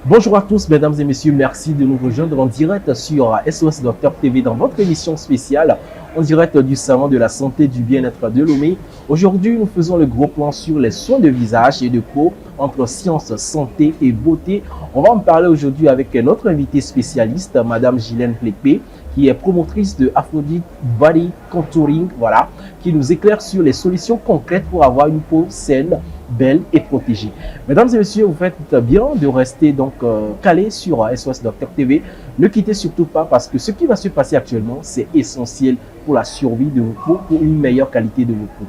Bonjour à tous, mesdames et messieurs, merci de nous rejoindre en direct sur SOS Docteur TV dans votre émission spéciale en direct du Salon de la Santé et du Bien-être de Lomé. Aujourd'hui, nous faisons le gros plan sur les soins de visage et de peau entre science, santé et beauté. On va en parler aujourd'hui avec notre invitée spécialiste, Madame Ghislaine Plépé, qui est promotrice de Aphrodite Body Contouring, voilà, qui nous éclaire sur les solutions concrètes pour avoir une peau saine, belle et protégée. Mesdames et messieurs, vous faites bien de rester donc calés sur SOS Docteur TV. Ne quittez surtout pas parce que ce qui va se passer actuellement, c'est essentiel pour la survie de vos peaux, pour une meilleure qualité de vos peaux.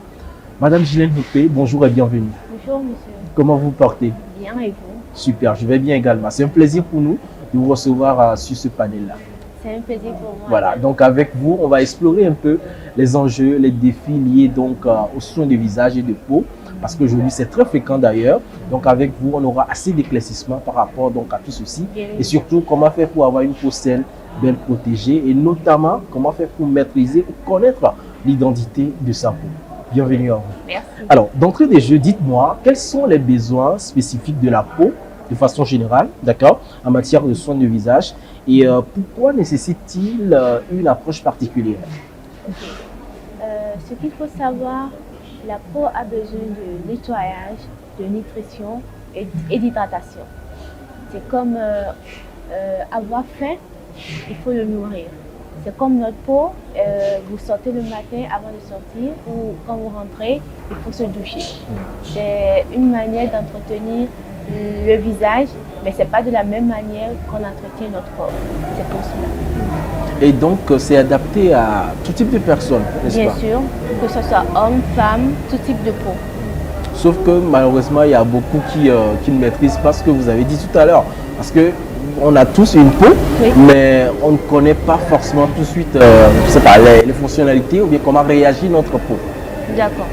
Madame Ghislaine Plépé, bonjour et bienvenue. Bonjour monsieur. Comment vous portez? Bien et vous? Super, je vais bien également. C'est un plaisir pour nous de vous recevoir sur ce panel-là. C'est un plaisir pour moi. Voilà, donc avec vous, on va explorer un peu les enjeux, les défis liés donc aux soins de visage et de peau, parce qu'aujourd'hui c'est très fréquent d'ailleurs. Donc avec vous, on aura assez d'éclaircissements par rapport donc à tout ceci, et surtout comment faire pour avoir une peau saine, belle, protégée, et notamment comment faire pour maîtriser ou connaître l'identité de sa peau. Bienvenue à vous. Merci. Alors, d'entrée des jeux, dites-moi, quels sont les besoins spécifiques de la peau, de façon générale, d'accord, en matière de soins de visage, et pourquoi nécessite-t-il une approche particulière? Ce qu'il faut savoir, la peau a besoin de nettoyage, de nutrition et d'hydratation. C'est comme avoir faim, il faut le nourrir. C'est comme notre peau, vous sortez le matin avant de sortir ou quand vous rentrez, il faut se doucher. C'est une manière d'entretenir le visage, mais ce n'est pas de la même manière qu'on entretient notre corps. C'est pour cela. Et donc, c'est adapté à tout type de personnes, n'est-ce pas? Bien sûr, que ce soit homme, femme, tout type de peau. Sauf que malheureusement, il y a beaucoup qui ne maîtrisent pas ce que vous avez dit tout à l'heure. Parce que on a tous une peau, oui, mais on ne connaît pas forcément tout de suite je sais pas, les fonctionnalités ou bien comment réagit notre peau. D'accord.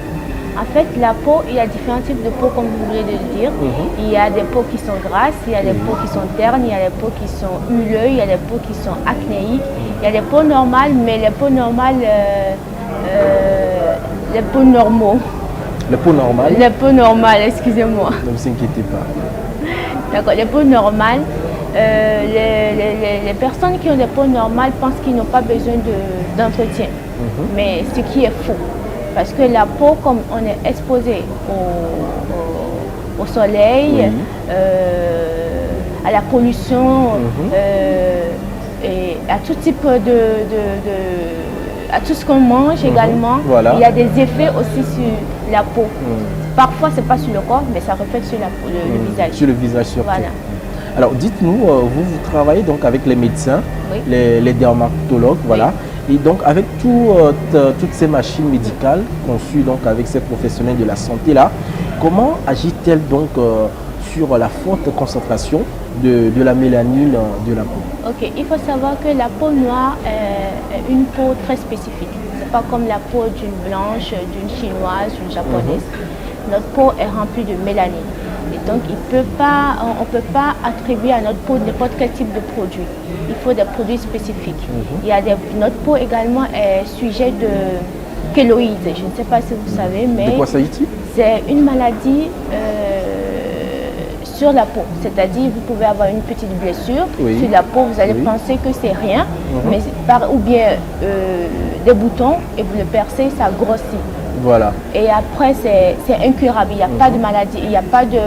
En fait, la peau, il y a différents types de peau, comme vous venez de le dire. Il y a des peaux qui sont grasses, il y a des peaux qui sont ternes, il y a des peaux qui sont huileuses, il y a des peaux qui sont acnéiques. Il y a des peaux normales, mais les peaux normales, les peaux normaux. Les peaux normales? Les peaux normales, excusez-moi. Ne vous inquiétez pas. D'accord, les peaux normales. Les personnes qui ont des peaux normales pensent qu'ils n'ont pas besoin d'entretien. Mais ce qui est faux. Parce que la peau, comme on est exposé au soleil, à la pollution, et à tout type à tout ce qu'on mange également, voilà, il y a des effets aussi sur la peau. Parfois, ce n'est pas sur le corps, mais ça reflète sur le visage. Sur le visage surtout. Voilà. Alors, dites-nous, vous travaillez donc avec les médecins, oui, les dermatologues, voilà. Oui. Et donc, avec toutes ces machines médicales conçues donc avec ces professionnels de la santé-là, comment agit-elle donc sur la forte concentration de la mélanine de la peau? Ok, il faut savoir que la peau noire est une peau très spécifique. Ce n'est pas comme la peau d'une blanche, d'une chinoise, d'une japonaise. Notre peau est remplie de mélanine. Et donc, on ne peut pas attribuer à notre peau n'importe quel type de produit. Il faut des produits spécifiques. Notre peau également est sujet de kéloïdes. Je ne sais pas si vous savez, mais... De quoi s'agit-il? C'est une maladie sur la peau. C'est-à-dire, vous pouvez avoir une petite blessure sur la peau, vous allez penser que c'est rien, mais ou bien des boutons, et vous le percez, ça grossit. Voilà. Et après, c'est incurable. Il n'y a pas de maladie, il n'y a pas de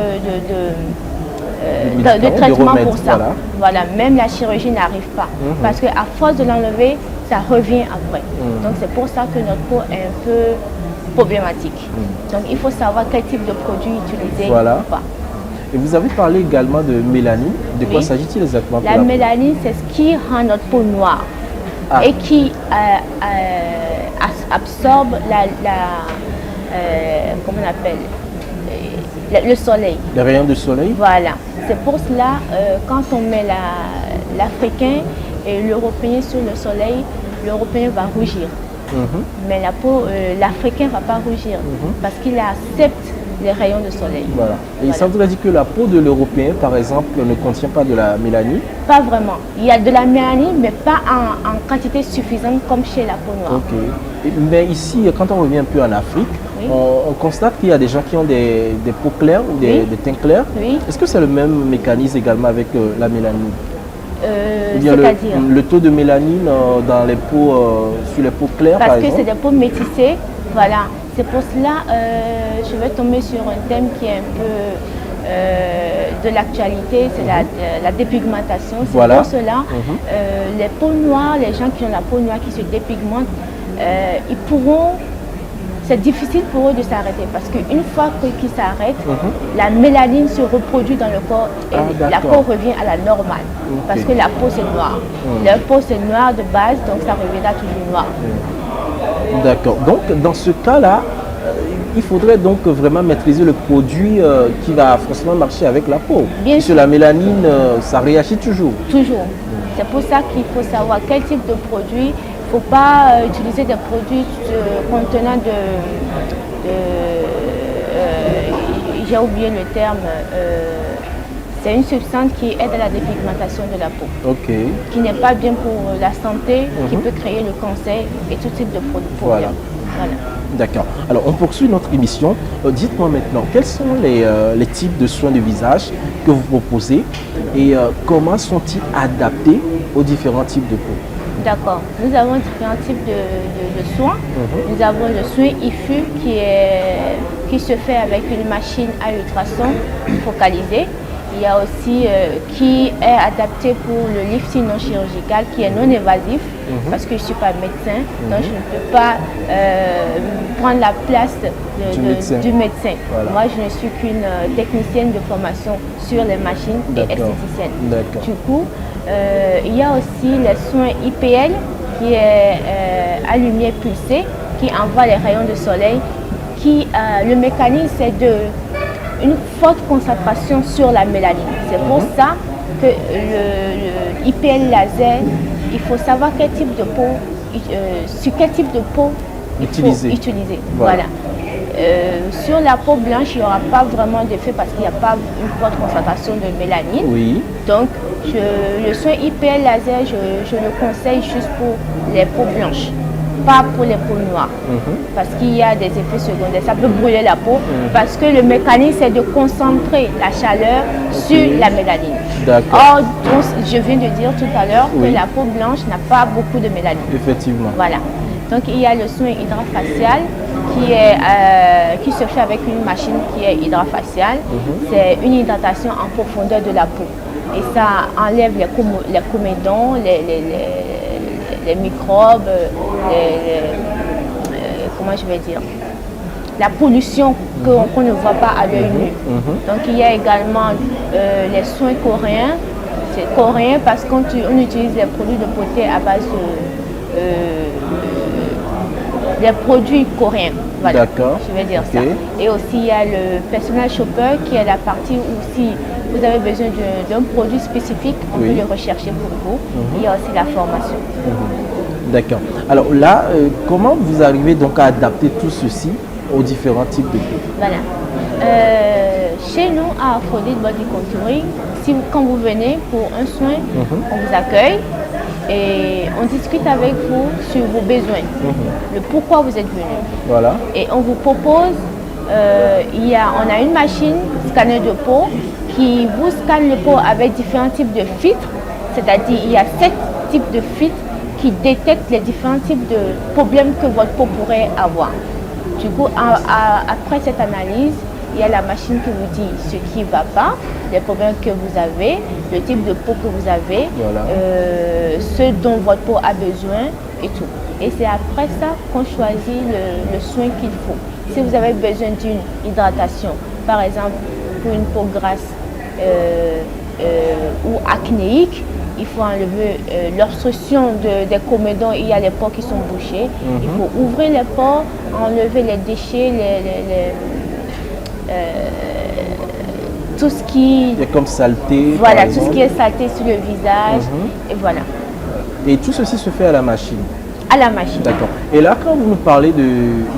traitement pour ça. Voilà. Même la chirurgie n'arrive pas. Parce qu'à force de l'enlever, ça revient après. Donc, c'est pour ça que notre peau est un peu problématique. Donc, il faut savoir quel type de produit utiliser ou pas. Et vous avez parlé également de mélanine. De quoi s'agit-il exactement? La mélanine, c'est ce qui rend notre peau noire et qui absorbe comment on appelle, le soleil. Les rayons du soleil? Voilà. C'est pour cela, quand on met l'Africain et l'Européen sur le soleil, l'Européen va rougir. Mais l'Africain ne va pas rougir parce qu'il accepte les rayons de soleil. Voilà. Et ça voudrait dire que la peau de l'Européen, par exemple, ne contient pas de la mélanine? Pas vraiment. Il y a de la mélanine, mais pas en quantité suffisante comme chez la peau noire. Ok. Mais ici, quand on revient un peu en Afrique, Oui. on constate qu'il y a des gens qui ont des peaux claires ou Oui. des teints clairs. Oui. Est-ce que c'est le même mécanisme également avec la mélanine? Ou bien C'est-à-dire le taux de mélanine dans les peaux, sur les peaux claires, par parce que exemple? c'est des peaux métissées, voilà. C'est pour cela je vais tomber sur un thème qui est un peu de l'actualité, c'est la dépigmentation. C'est Voilà. pour cela les peaux noires, les gens qui ont la peau noire qui se dépigmentent, ils pourront. C'est difficile pour eux de s'arrêter parce qu'une fois qu'ils s'arrêtent, la mélanine se reproduit dans le corps et la peau revient à la normale. Parce que la peau c'est noir. La peau c'est noir de base, donc ça reviendra toujours noir. D'accord. Donc dans ce cas-là, il faudrait donc vraiment maîtriser le produit qui va forcément marcher avec la peau. Bien sûr. La mélanine, ça réagit toujours. Toujours. C'est pour ça qu'il faut savoir quel type de produit. Il ne faut pas utiliser des produits contenant j'ai oublié le terme, c'est une substance qui aide à la dépigmentation de la peau, qui n'est pas bien pour la santé, qui peut créer le cancer et tout type de problèmes. Voilà. D'accord. Alors, on poursuit notre émission. Dites-moi maintenant, quels sont les types de soins de visage que vous proposez et comment sont-ils adaptés aux différents types de peau? D'accord. Nous avons différents types de soins. Nous avons le soin IFU qui se fait avec une machine à ultrasons focalisée. Il y a aussi qui est adapté pour le lifting non chirurgical, qui est non évasif, parce que je ne suis pas médecin, donc je ne peux pas prendre la place du médecin. Voilà. Moi, je ne suis qu'une technicienne de formation sur les machines et esthéticienne. Du coup, il y a aussi les soins IPL, qui est à lumière pulsée, qui envoie les rayons de soleil, le mécanisme c'est une forte concentration sur la mélanine. C'est pour ça que le IPL laser, il faut savoir quel type de peau, sur quel type de peau utiliser. Voilà. Sur la peau blanche, il n'y aura pas vraiment d'effet parce qu'il n'y a pas une forte concentration de mélanine. Oui. Donc, le soin IPL laser, je le conseille juste pour les peaux blanches, pas pour les peaux noires, parce qu'il y a des effets secondaires, ça peut brûler la peau, parce que le mécanisme c'est de concentrer la chaleur sur la mélanine. Or, je viens de dire tout à l'heure que la peau blanche n'a pas beaucoup de mélanine. Effectivement. Voilà. Donc il y a le soin hydrafacial qui se fait avec une machine qui est hydrafaciale. C'est une hydratation en profondeur de la peau. Et ça enlève les comédons, les microbes, comment je vais dire, la pollution qu'on ne voit pas à l'œil nu. Donc il y a également les soins coréens. C'est coréen parce qu'on utilise les produits de beauté à base des produits coréens. Voilà, je vais dire ça. Et aussi il y a le personal shopper qui est la partie où si vous avez besoin d'un produit spécifique, on peut le rechercher pour vous. Il y a aussi la formation. D'accord. Alors là, comment vous arrivez donc à adapter tout ceci aux différents types de peau? Voilà. Chez nous, à Aphrodite Body Contouring, quand vous venez pour un soin, on vous accueille et on discute avec vous sur vos besoins, le pourquoi vous êtes venu. Voilà. Et on vous propose, on a une machine scanner de peau qui vous scanne le peau avec différents types de filtres, c'est-à-dire il y a 7 types de filtres qui détectent les différents types de problèmes que votre peau pourrait avoir. Du coup, après cette analyse, il y a la machine qui vous dit ce qui ne va pas, les problèmes que vous avez, le type de peau que vous avez, ce dont votre peau a besoin et tout. Et c'est après ça qu'on choisit le soin qu'il faut. Si vous avez besoin d'une hydratation, par exemple pour une peau grasse ou acnéique, il faut enlever l'obstruction des comédons, il y a les pores qui sont bouchés. Il faut ouvrir les pores, enlever les déchets, tout ce qui est comme saleté. Voilà, tout ce qui est saleté sur le visage. Et voilà. Et tout ceci se fait à la machine? À la machine. D'accord. Et là, quand vous nous parlez de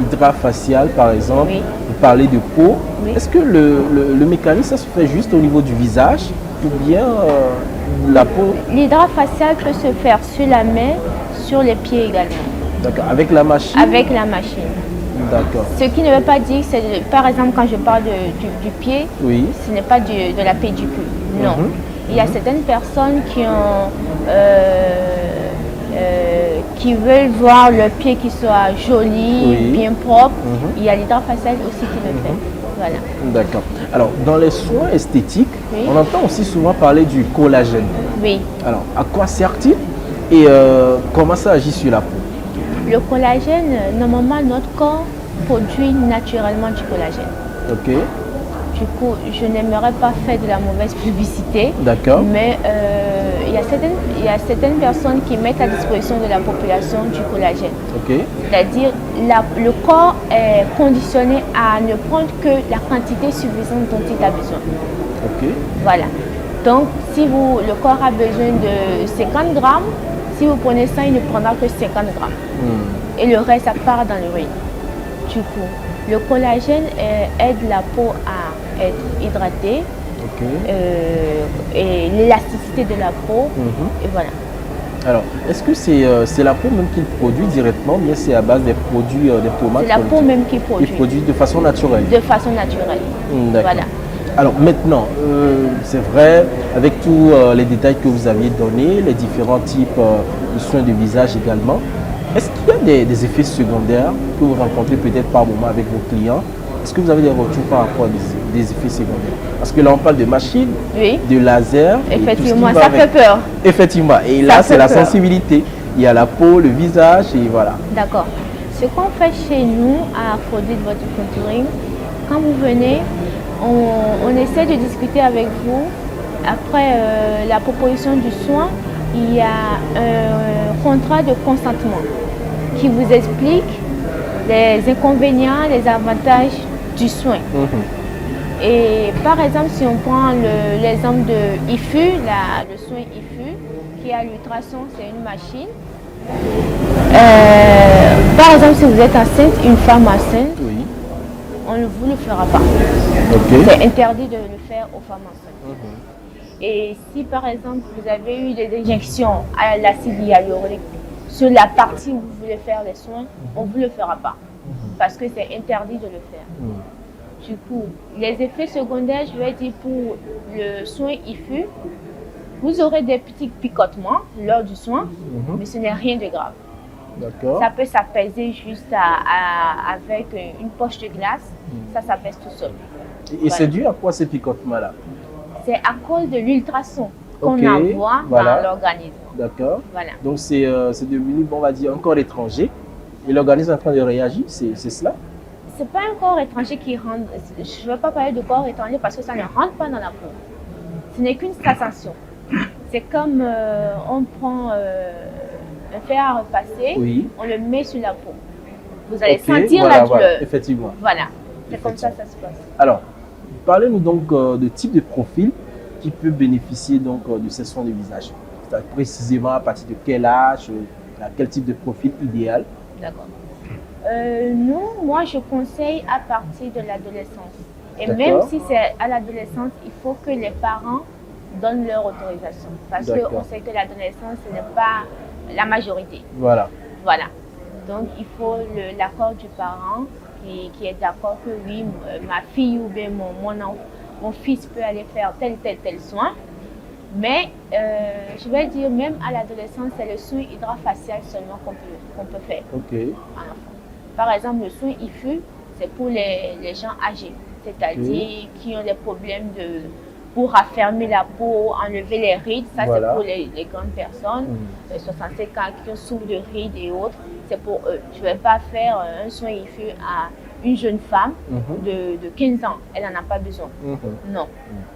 hydrafacial, par exemple, vous parlez de peau, est-ce que le mécanisme, ça se fait juste au niveau du visage ou bien la peau? L'hydrafacial peut se faire sur la main, sur les pieds également. D'accord. Avec la machine? Avec la machine. D'accord. Ce qui ne veut pas dire, c'est par exemple quand je parle du pied, Oui. ce n'est pas de la pédicure. Non. Il y a certaines personnes qui veulent voir le pied qui soit joli, bien propre. Il y a l'hydrafacial aussi qui le fait. Voilà. D'accord. Alors, dans les soins esthétiques, on entend aussi souvent parler du collagène. Oui. Alors, à quoi sert-il et comment ça agit sur la peau? Le collagène, normalement, notre corps produit naturellement du collagène. Ok. Du coup, je n'aimerais pas faire de la mauvaise publicité. D'accord. Mais il y a certaines personnes qui mettent à disposition de la population du collagène. Ok. C'est-à-dire, le corps est conditionné à ne prendre que la quantité suffisante dont il a besoin. Ok. Voilà. Donc, si le corps a besoin de 50 grammes, si vous prenez ça, il ne prendra que 50 grammes. Et le reste, ça part dans l'urine. Du coup, le collagène aide la peau à être hydratée. Et l'élasticité de la peau. Et voilà. Alors, est-ce que c'est la peau même qu'il produit directement, ou bien c'est à base des produits, des pommades? C'est la peau même qui produit. Il produit de façon naturelle. De façon naturelle. Voilà. Alors maintenant, c'est vrai, avec tous les détails que vous aviez donnés, les différents types de soins de visage également, est-ce qu'il y a des effets secondaires que vous rencontrez peut-être par moment avec vos clients? Est-ce que vous avez des retours par rapport à des effets secondaires? Parce que là, on parle de machines, de laser. Effectivement, ça fait peur. Effectivement. Et là, c'est la sensibilité. Il y a la peau, le visage et voilà. D'accord. Ce qu'on fait chez nous à Aphrodite Body Contouring, quand vous venez, on essaie de discuter avec vous. Après la proposition du soin, il y a un contrat de consentement qui vous explique les inconvénients, les avantages du soin. Et par exemple, si on prend l'exemple de IFU, le soin IFU, qui est à l'ultrason, c'est une machine. Par exemple, si vous êtes enceinte, une femme enceinte, on ne vous le fera pas. C'est interdit de le faire aux femmes enceintes. Et si par exemple vous avez eu des injections à l'acide hyaluronique sur la partie où vous voulez faire les soins, on ne vous le fera pas. Parce que c'est interdit de le faire. Du coup, les effets secondaires, je vais dire pour le soin IFU, vous aurez des petits picotements lors du soin, mais ce n'est rien de grave. Ça peut s'apaiser juste avec une poche de glace, ça s'apaise tout seul. Et c'est dû à quoi ces picotements-là? C'est à cause de l'ultrason qu'on envoie dans l'organisme. D'accord. Voilà. Donc c'est devenu, on va dire, un corps étranger et l'organisme est en train de réagir, c'est cela? C'est pas un corps étranger qui rentre, je ne veux pas parler de corps étranger parce que ça ne rentre pas dans la peau. Ce n'est qu'une sensation. C'est comme on prend un fer à repasser, on le met sur la peau. Vous allez sentir la douleur. Effectivement. Voilà, c'est comme ça que ça se passe. Alors, parlez-nous donc de type de profil qui peut bénéficier donc de ces soins de visage. Précisément à partir de quel âge, à quel type de profil idéal? D'accord. Non, moi je conseille à partir de l'adolescence. Et même si c'est à l'adolescence, il faut que les parents donnent leur autorisation. Parce qu'on sait que l'adolescence, ce n'est pas la majorité. Voilà. Donc il faut l'accord du parent qui est d'accord que oui, ma fille ou bien mon fils peut aller faire tel soin. Mais je vais dire, même à l'adolescence, c'est le soin hydrafacial seulement qu'on peut faire. Par exemple, le soin IFU, c'est pour les gens âgés, c'est-à-dire qui ont des problèmes pour raffermir la peau, enlever les rides. Ça, c'est pour les grandes personnes, les 65 ans qui souffrent de rides et autres, c'est pour eux. Je ne vais pas faire un soin IFU à une jeune femme de 15 ans. Elle n'en a pas besoin. Non.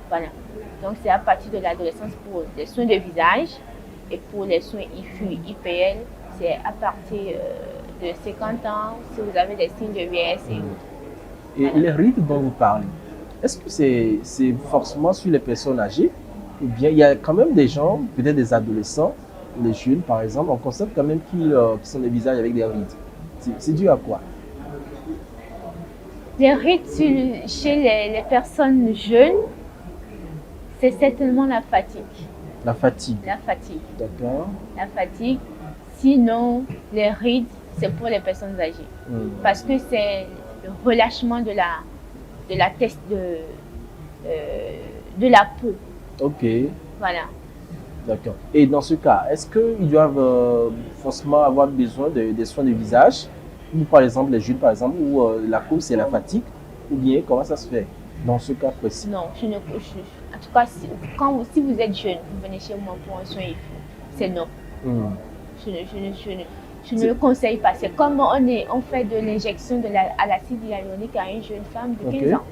Voilà. Donc, c'est à partir de l'adolescence pour les soins de visage et pour les soins IFU, IPL, c'est à partir de 50 ans, si vous avez des signes de vieillesse et autres. Et les rides dont vous parlez, est-ce que c'est forcément sur les personnes âgées ou bien il y a quand même des gens, peut-être des adolescents, les jeunes par exemple, on constate quand même qu'ils sont des visages avec des rides. C'est dû à quoi? Les rides chez les personnes jeunes, c'est certainement la fatigue. La fatigue? La fatigue. D'accord. La fatigue. Sinon, les rides, c'est pour les personnes âgées. Parce que c'est le relâchement de la test de la peau. Ok, Voilà. d'accord. Et dans ce cas, est-ce qu'ils doivent forcément avoir besoin des soins de visage, ou par exemple les jeunes, par exemple, où la cause c'est la fatigue, ou bien comment ça se fait dans ce cas précis? Non, en tout cas, si vous êtes jeune, vous venez chez moi pour un soin IFU, c'est non. Je ne le conseille pas. C'est comme on fait de l'injection à l'acide hyaluronique à une jeune femme de 15 ans.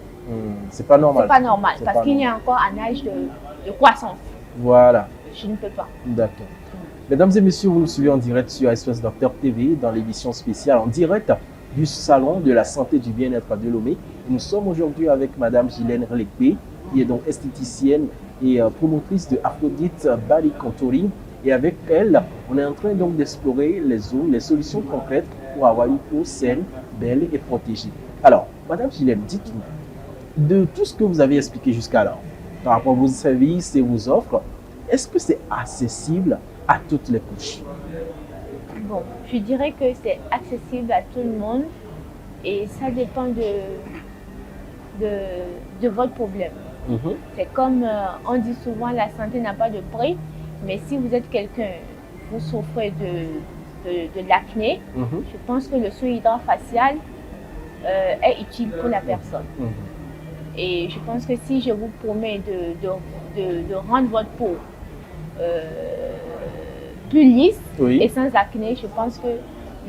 C'est pas normal. C'est pas normal parce qu'il y a encore un âge de croissance. Voilà. Je ne peux pas. D'accord. Mesdames et messieurs, vous nous suivez en direct sur SOS Docteur TV dans l'émission spéciale en direct du Salon de la Santé du Bien-être de Lomé. Nous sommes aujourd'hui avec Madame Ghislaine Relekpe, qui est donc esthéticienne et promotrice de Aphrodite Body Contouring. Et avec elle, on est en train donc d'explorer les solutions concrètes pour avoir une peau saine, belle et protégée. Alors, Madame Ghislaine, dites-nous, de tout ce que vous avez expliqué jusqu'alors, par rapport à vos services et vos offres, est-ce que c'est accessible à toutes les couches? Bon, je dirais que c'est accessible à tout le monde et ça dépend de votre problème. C'est comme on dit souvent, la santé n'a pas de prix, mais si vous êtes quelqu'un, vous souffrez de l'acné, je pense que le soin hydrofacial est utile pour la personne. Et je pense que si je vous promets de rendre votre peau plus lisse et sans acné, je pense que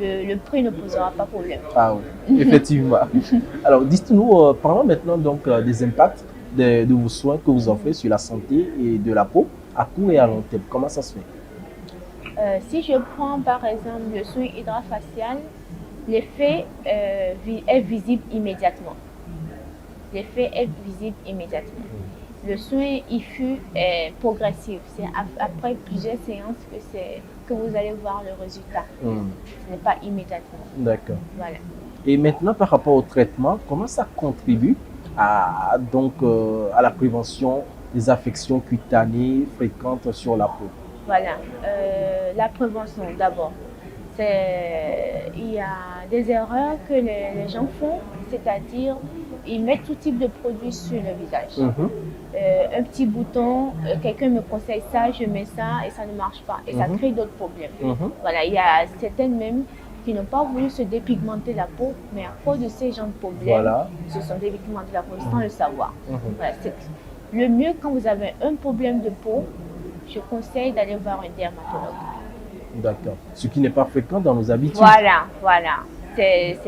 le prix ne posera pas problème. Ah oui, effectivement. Alors, dites-nous, parlons maintenant donc des impacts de vos soins que vous offrez sur la santé et de la peau à court et à long terme. Comment ça se fait? Si je prends par exemple le soin hydrafacial, l'effet est visible immédiatement. L'effet est visible immédiatement. Le soin IFU est progressif. C'est après plusieurs séances que vous allez voir le résultat. Ce n'est pas immédiatement. D'accord. Voilà. Et maintenant, par rapport au traitement, comment ça contribue à la prévention des affections cutanées fréquentes sur la peau? Voilà. La prévention d'abord. Il y a des erreurs que les gens font, c'est-à-dire ils mettent tout type de produits sur le visage. Un petit bouton, quelqu'un me conseille ça, je mets ça et ça ne marche pas. Et ça crée d'autres problèmes. Voilà, il y a certaines même qui n'ont pas voulu se dépigmenter la peau, mais à cause de ces genres de problèmes, ils se sont dépigmentés la peau sans le savoir. Voilà, le mieux quand vous avez un problème de peau, je conseille d'aller voir un dermatologue. D'accord. Ce qui n'est pas fréquent dans nos habitudes. Voilà. C'est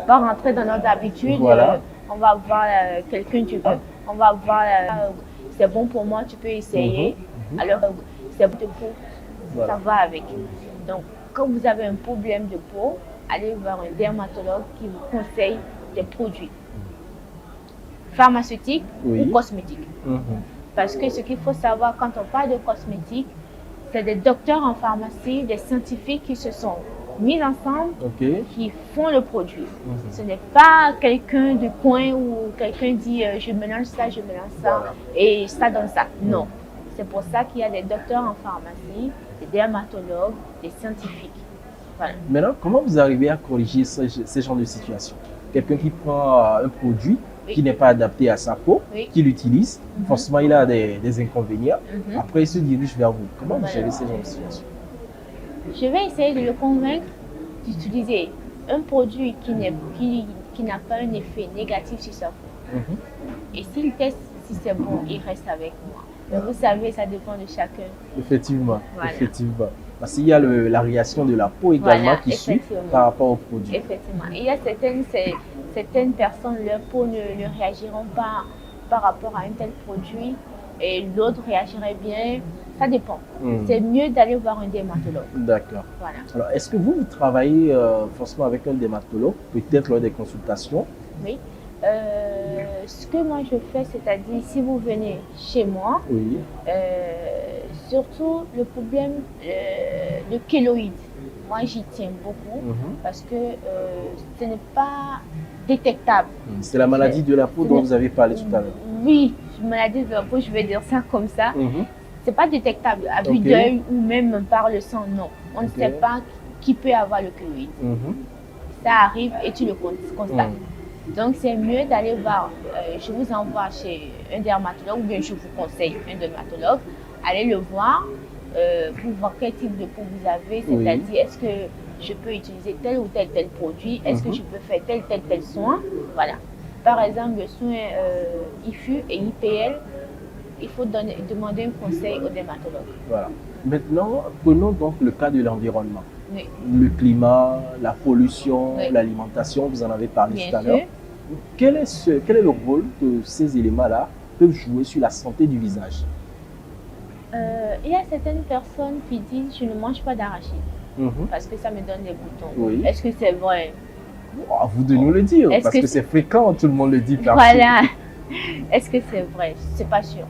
pas rentrer dans nos habitudes. On va voir quelqu'un, on va voir, c'est bon pour moi, tu peux essayer. Alors, c'est bon pour ça va avec. Donc, quand vous avez un problème de peau, allez voir un dermatologue qui vous conseille des produits pharmaceutiques ou cosmétiques. Parce que ce qu'il faut savoir quand on parle de cosmétiques, c'est des docteurs en pharmacie, des scientifiques qui se sont mis ensemble, qui font le produit. Ce n'est pas quelqu'un du coin où quelqu'un dit je mélange ça et ça donne ça. Non. C'est pour ça qu'il y a des docteurs en pharmacie, des dermatologues, des scientifiques. Voilà. Maintenant, comment vous arrivez à corriger ce genre de situation? Quelqu'un qui prend un produit qui n'est pas adapté à sa peau, qui l'utilise, forcément il a des inconvénients. Après, il se dirige vers vous. Comment vous gérez ce genre de situation? Je vais essayer de le convaincre d'utiliser un produit qui n'a pas un effet négatif sur sa peau. Et s'il teste si c'est bon, il reste avec moi. Mais vous savez, ça dépend de chacun. Effectivement, effectivement. Parce qu'il y a la réaction de la peau également qui suit par rapport au produit. Effectivement. Il y a certaines personnes, leur peau ne réagiront pas par rapport à un tel produit et l'autre réagirait bien. Ça dépend. C'est mieux d'aller voir un dermatologue. D'accord. Voilà. Alors, est-ce que vous travaillez forcément avec un dermatologue, peut-être lors des consultations? Oui. Ce que moi je fais, c'est-à-dire si vous venez chez moi, surtout le problème de kéloïdes, moi j'y tiens beaucoup parce que ce n'est pas détectable. C'est la maladie de la peau dont vous avez parlé tout à l'heure. Oui, maladie de la peau, je vais dire ça comme ça. C'est pas détectable à vue d'œil ou même par le sang, non. On ne sait pas qui peut avoir le keloïd. Ça arrive et tu le constates. Donc, c'est mieux d'aller voir, je vous envoie chez un dermatologue ou bien je vous conseille un dermatologue, allez le voir pour voir quel type de peau vous avez, c'est-à-dire est-ce que je peux utiliser tel ou tel produit, est-ce que je peux faire tel soin, voilà. Par exemple, le soin IFU et IPL, il faut demander un conseil au dermatologue. Voilà. Maintenant, prenons donc le cas de l'environnement. Oui. Le climat, la pollution, l'alimentation, vous en avez parlé tout à l'heure. Quel est le rôle que ces éléments-là peuvent jouer sur la santé du visage? Il y a certaines personnes qui disent je ne mange pas d'arachide parce que ça me donne des boutons. Oui. Est-ce que c'est vrai? À vous de nous le dire, parce que c'est fréquent, tout le monde le dit. Voilà. Est-ce que c'est vrai? C'est pas sûr.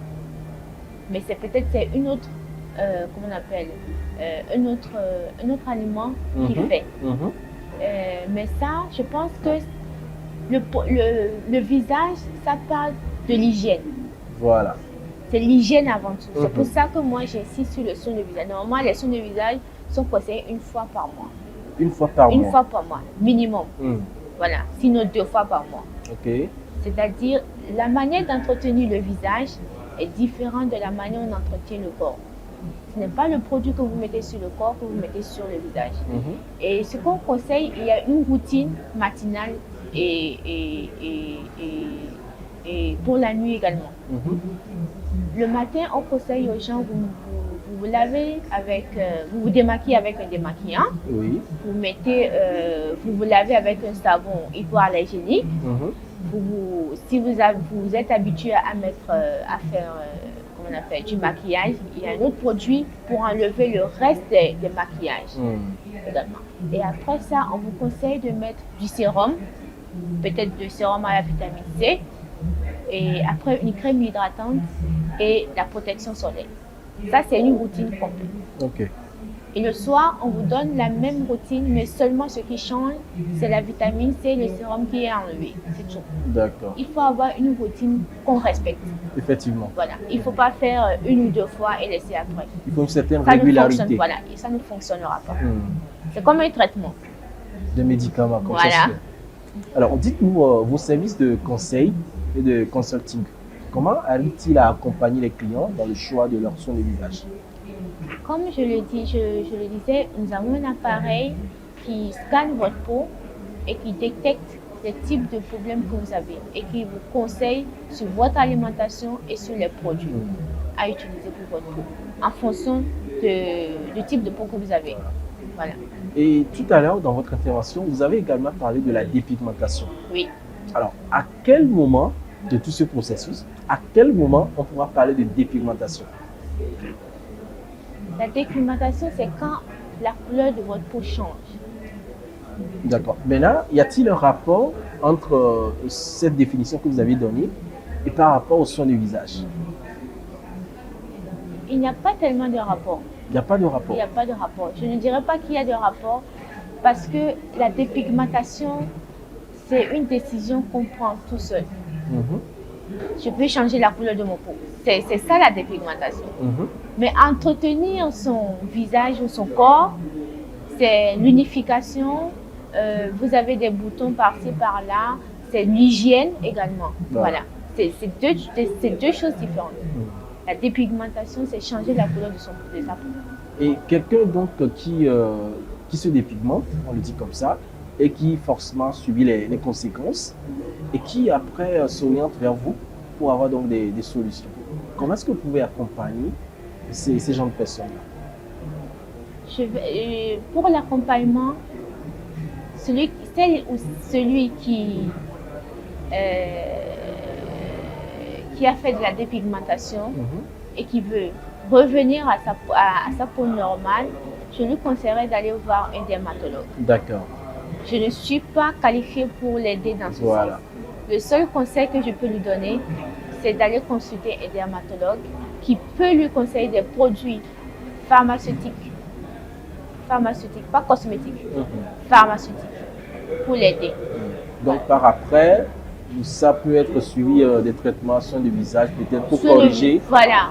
Mais c'est peut-être une autre, comment on appelle, un autre aliment qui fait. Mais ça, je pense que le visage, ça parle de l'hygiène. Voilà. C'est l'hygiène avant tout. C'est pour ça que moi, j'insiste sur le soin de visage. Normalement, les soins de visage sont conseillés une fois par mois. Une fois par mois? Une fois par mois, minimum. Voilà, sinon 2 fois par mois. Ok. C'est-à-dire, la manière d'entretenir le visage est différente de la manière dont on entretient le corps. Ce n'est pas le produit que vous mettez sur le corps que vous mettez sur le visage. Et ce qu'on conseille, il y a une routine matinale et pour la nuit également. Le matin, on conseille aux gens, vous vous lavez avec, vous vous démaquillez avec un démaquillant. Oui. Vous vous lavez avec un savon hypoallergénique. Si vous êtes habitué à faire comment on appelle, du maquillage, il y a un autre produit pour enlever le reste des maquillages également. Et après ça, on vous conseille de mettre du sérum, peut-être du sérum à la vitamine C, et après une crème hydratante et la protection solaire. Ça, c'est une routine complète. Ok. Et le soir, on vous donne la même routine, mais seulement ce qui change, c'est la vitamine C, le sérum qui est enlevé. C'est tout. D'accord. Il faut avoir une routine qu'on respecte. Effectivement. Voilà. Il ne faut pas faire 1 ou 2 fois et laisser après. Il faut une certaine régularité. Voilà. Et ça ne fonctionnera pas. C'est comme un traitement. De médicaments, comme voilà. ça. Alors, dites-nous vos services de conseil et de consulting. Comment arrive-t-il à accompagner les clients dans le choix de leur soin de visage? Comme je le disais, nous avons un appareil qui scanne votre peau et qui détecte les types de problèmes que vous avez et qui vous conseille sur votre alimentation et sur les produits à utiliser pour votre peau en fonction du type de peau que vous avez. Voilà. Et tout à l'heure, dans votre intervention, vous avez également parlé de la dépigmentation. Oui. Alors, à quel moment de tout ce processus, à quel moment on pourra parler de dépigmentation? La dépigmentation, c'est quand la couleur de votre peau change. D'accord. Maintenant, y a-t-il un rapport entre cette définition que vous avez donnée et par rapport au soin du visage? Il n'y a pas tellement de rapport. Il n'y a pas de rapport? Il n'y a pas de rapport. Je ne dirais pas qu'il y a de rapport parce que la dépigmentation, c'est une décision qu'on prend tout seul. Je peux changer la couleur de mon peau. C'est ça la dépigmentation. Mais entretenir son visage ou son corps, c'est l'unification. Vous avez des boutons par-ci, par-là. C'est l'hygiène également. Voilà. C'est deux choses différentes. La dépigmentation, c'est changer la couleur de sa peau. Et quelqu'un donc qui se dépigmente, on le dit comme ça, et qui forcément subit les conséquences, et qui après s'oriente vers vous pour avoir donc des solutions. Comment est-ce que vous pouvez accompagner ces gens de personnes-là? Pour l'accompagnement, celui qui a fait de la dépigmentation et qui veut revenir à sa peau normale, je lui conseillerais d'aller voir un dermatologue. D'accord. Je ne suis pas qualifiée pour l'aider dans ce sens. Le seul conseil que je peux lui donner, c'est d'aller consulter un dermatologue qui peut lui conseiller des produits pharmaceutiques, pas cosmétiques, pharmaceutiques, pour l'aider. Donc par après, ça peut être suivi des traitements soins de visage, peut-être pour corriger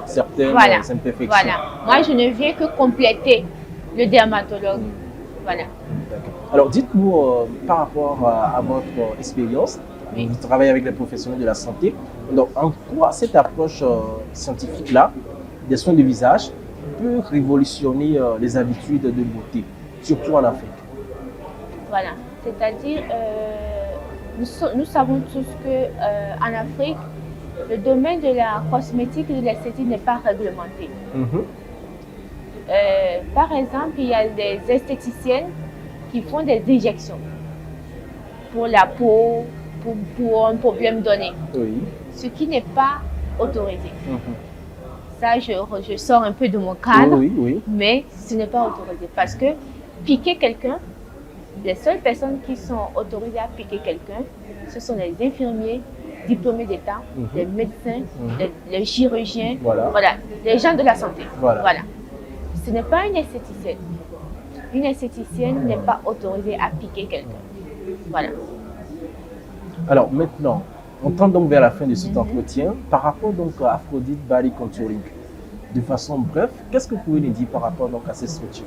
certaines imperfections. Voilà. Moi, je ne viens que compléter le dermatologue Voilà. D'accord. Alors, dites-nous par rapport à votre expérience, Oui. vous travaillez avec les professionnels de la santé. Donc, en quoi cette approche scientifique-là des soins de visage peut révolutionner les habitudes de beauté, surtout en Afrique? Voilà. C'est-à-dire, nous savons tous que en Afrique, le domaine de la cosmétique et de l'esthétique n'est pas réglementé. Par exemple, il y a des esthéticiennes qui font des injections pour la peau, pour un problème donné, Oui. ce qui n'est pas autorisé. Ça, je sors un peu de mon cadre, Oui, oui. mais ce n'est pas autorisé parce que piquer quelqu'un, les seules personnes qui sont autorisées à piquer quelqu'un, ce sont les infirmiers diplômés d'État, les médecins, les chirurgiens, Voilà. Les gens de la santé. Voilà. Ce n'est pas une esthéticienne. Une esthéticienne n'est pas autorisée à piquer quelqu'un. Voilà. Alors maintenant, on tend donc vers la fin de cet entretien. Par rapport donc à Aphrodite Body Contouring, de façon brève, qu'est-ce que vous pouvez nous dire par rapport donc à ces structures?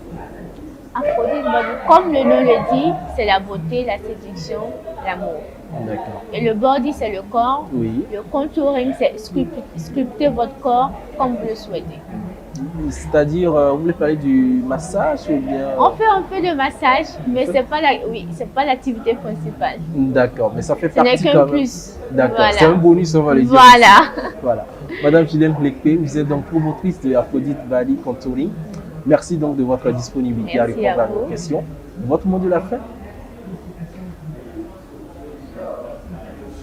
Aphrodite Body, comme le nom le dit, c'est la beauté, la séduction, l'amour. D'accord. Et le body, c'est le corps. Oui. Le contouring, c'est sculpter votre corps comme vous le souhaitez. C'est-à-dire, vous voulez parler du massage ou bien... On fait un peu de massage, mais c'est pas l'activité principale. D'accord, mais ça fait Ce partie n'est qu'un quand même. plus. D'accord, Voilà. c'est un bonus, on va le dire. Voilà. Voilà. Madame Gilène Blekpe, vous êtes donc promotrice de Aphrodite Body Contouring. Merci donc de votre disponibilité Merci à répondre à à nos vous. questions. Votre mot de la fin?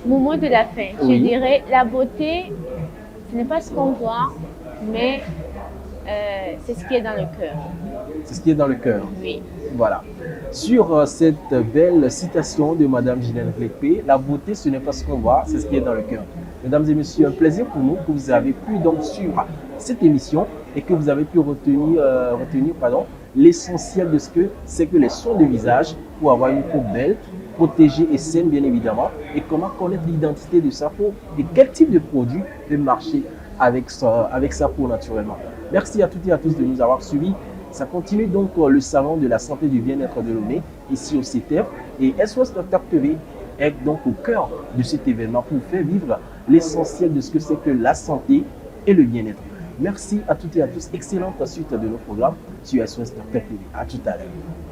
Mon mot de la fin, Oui. je dirais la beauté, ce n'est pas ce qu'on voit, mais c'est ce qui est dans le cœur. C'est ce qui est dans le cœur. Oui. Voilà. Sur cette belle citation de Madame Gilène Blekpe, la beauté, ce n'est pas ce qu'on voit, c'est ce qui est dans le cœur. Mesdames et messieurs, un plaisir pour nous que vous avez pu donc suivre cette émission et que vous avez pu retenir l'essentiel de ce que c'est que les soins de visage pour avoir une peau belle, protégée et saine bien évidemment, et comment connaître l'identité de sa peau et quel type de produit peut marcher avec sa peau naturellement. Merci à toutes et à tous de nous avoir suivis. Ça continue donc le salon de la santé et du bien-être de Lomé, ici au CETEF, et SOS Docteur TV est donc au cœur de cet événement pour faire vivre l'essentiel de ce que c'est que la santé et le bien-être. Merci à toutes et à tous. Excellente suite de nos programmes sur SOS Docteur TV. À tout à l'heure.